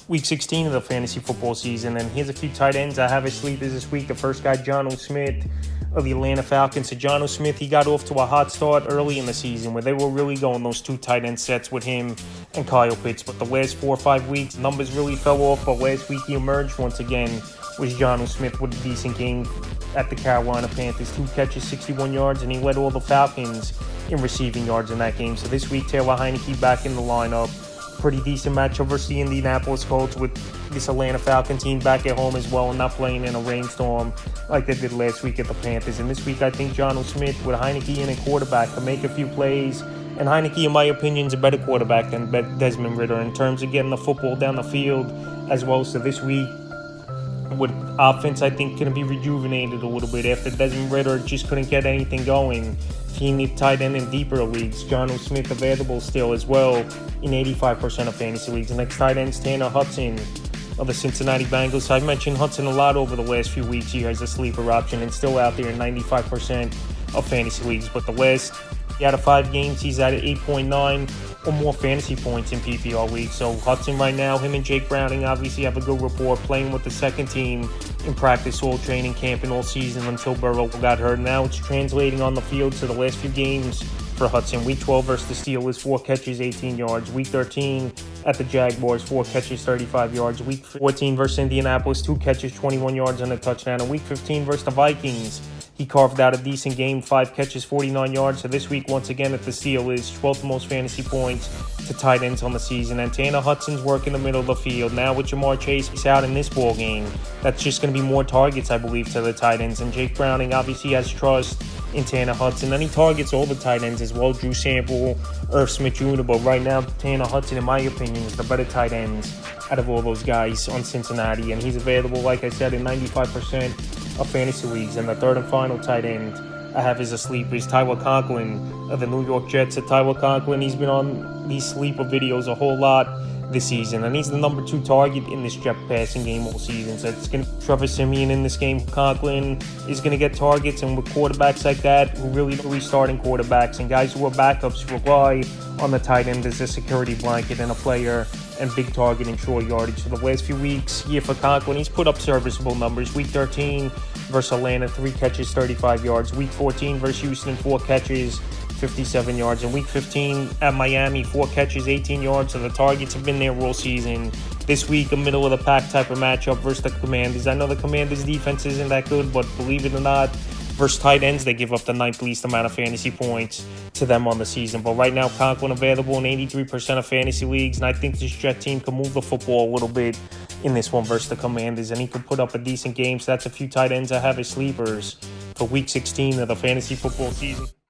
Week 16 of the fantasy football season, and here's a few tight ends I have as sleepers this week. The first guy, Jonnu Smith of the Atlanta Falcons. So Jonnu Smith, he got off to a hot start early in the season where they were really going those two tight end sets with him and Kyle Pitts. But the last 4 or 5 weeks, numbers really fell off. But last week he emerged once again, was Jonnu Smith with a decent game at the Carolina Panthers. 2 catches, 61 yards, and he led all the Falcons in receiving yards in that game. So this week, Taylor Heinicke back in the lineup. Pretty decent matchup versus the Indianapolis Colts with this Atlanta Falcon team back at home as well and not playing in a rainstorm like they did last week at the Panthers. And this week, I think Jonnu Smith with Heinicke in a quarterback can make a few plays. And Heinicke, in my opinion, is a better quarterback than Desmond Ridder in terms of getting the football down the field as well. So this week, with offense, I think, going to be rejuvenated a little bit after Desmond Ridder just couldn't get anything going. If you need tight end in deeper leagues, Jonnu Smith available still as well in 85% of fantasy leagues. The next tight end is Tana Hudson of the Cincinnati Bengals. I've mentioned Hudson a lot over the last few weeks here as a sleeper option and still out there in 95% of fantasy leagues. But the last out of 5 games, he's at 8.9 or more fantasy points in PPR leagues. So Hudson right now, him and Jake Browning obviously have a good rapport, playing with the second team in practice, all training camp, and all season until Burrow got hurt. Now it's translating on the field to the last few games for Hudson. Week 12 versus the Steelers, 4 catches, 18 yards. Week 13 at the Jaguars, 4 catches, 35 yards. Week 14 versus Indianapolis, 2 catches, 21 yards and a touchdown. And Week 15 versus the Vikings, he carved out a decent game, 5 catches, 49 yards. So this week, once again, at the Steelers, 12th most fantasy points to tight ends on the season. And Tana Hudson's work in the middle of the field. Now with Jamar Chase out in this ball game, that's just going to be more targets, I believe, to the tight ends. And Jake Browning obviously has trust in Tana Hudson. And he targets all the tight ends as well, Drew Sample, Irv Smith Jr. But right now, Tana Hudson, in my opinion, is the better tight ends out of all those guys on Cincinnati. And he's available, like I said, in 95% of fantasy leagues. And the third and final tight end I have as a sleeper is Tyler Conlin of the New York Jets. Tyler Conlin, he's been on these sleeper videos a whole lot this season, and he's the number 2 target in this Jet passing game all season. So it's going to Trevor Siemian in this game. Conlin is going to get targets, and with quarterbacks like that, who really starting quarterbacks and guys who are backups, rely on the tight end as a security blanket and a player and big target and short yardage. For the last few weeks here for Conlin, he's put up serviceable numbers. Week 13 versus Atlanta, 3 catches, 35 yards. Week 14 versus Houston, 4 catches, 57 yards. And Week 15 at Miami, 4 catches, 18 yards. So the targets have been there all season. This week, a middle-of-the-pack type of matchup versus the Commanders. I know the Commanders' defense isn't that good, but believe it or not, versus tight ends, they give up the 9th least amount of fantasy points to them on the season. But right now, Conlin available in 83% of fantasy leagues, and I think this Jet team can move the football a little bit in this one versus the Commanders, and he could put up a decent game. So that's a few tight ends I have as sleepers for Week 16 of the fantasy football season.